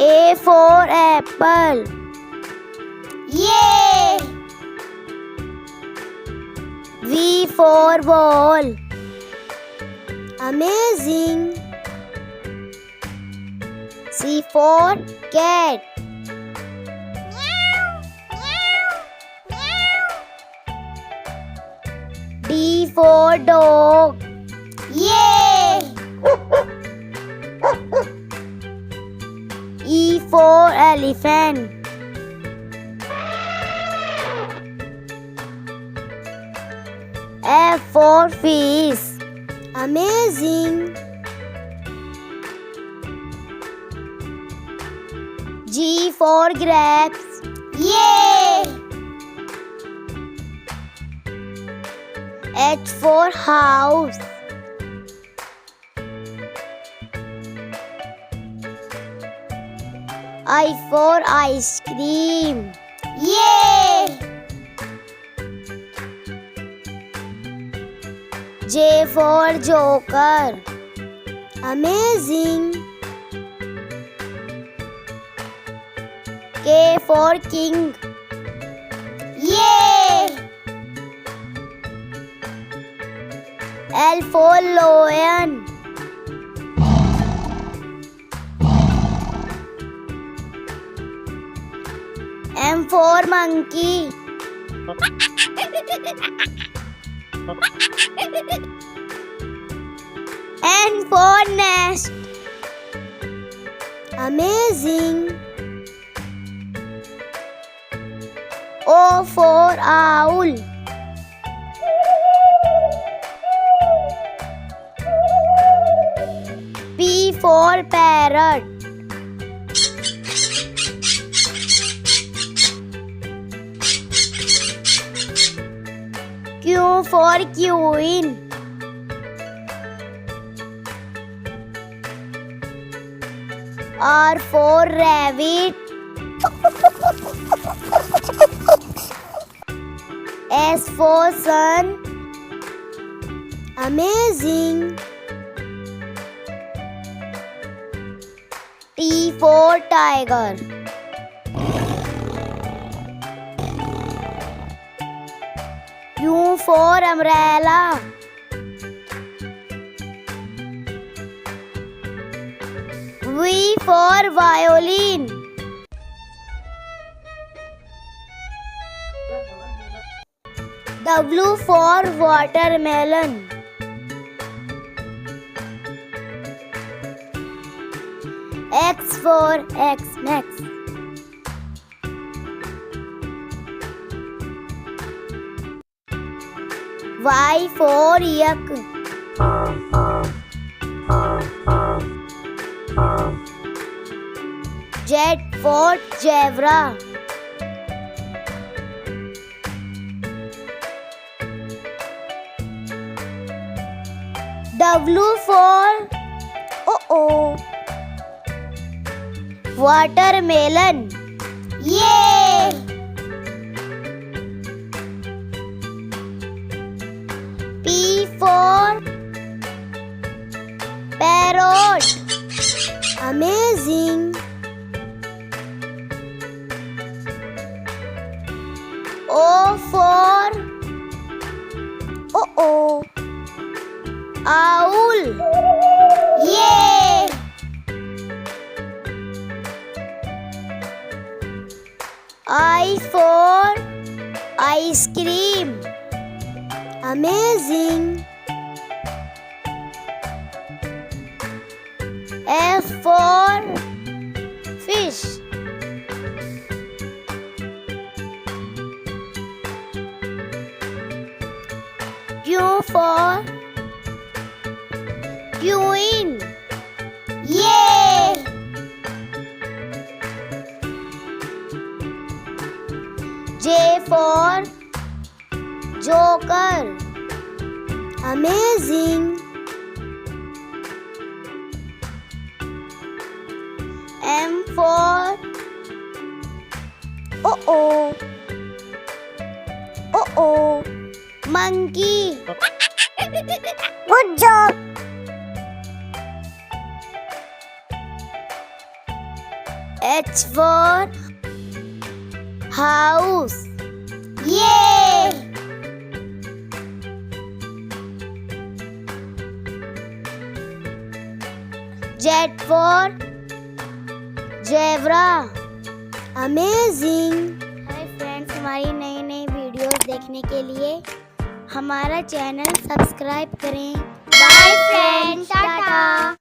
A for apple. Yay! V for ball. Amazing. C for cat. D for dog. Yay! E for elephant. F for fish. Amazing. G for grapes. Yay! H for house. I for ice cream. Yay! J for joker. Amazing. K for king. Yay! L for lion. M for monkey. N for nest. Amazing. O for owl. P for parrot. Q for queen. R for rabbit. S for sun. Amazing. T for tiger. U for umbrella. V for violin. W for watermelon. X for X-Max. Y for yak. Z for zebra. W for watermelon. Yay! P for parrot. Amazing. O for owl. Yay! I for ice cream. Amazing. F for fish. Q for queen. Yay! J for joker. Amazing. M for monkey. Good job. H for house. Yay! Z for zebra. Amazing! Hi friends, हमारी नई नई videos देखने के लिए हमारा channel subscribe करें। Bye friends, Tata.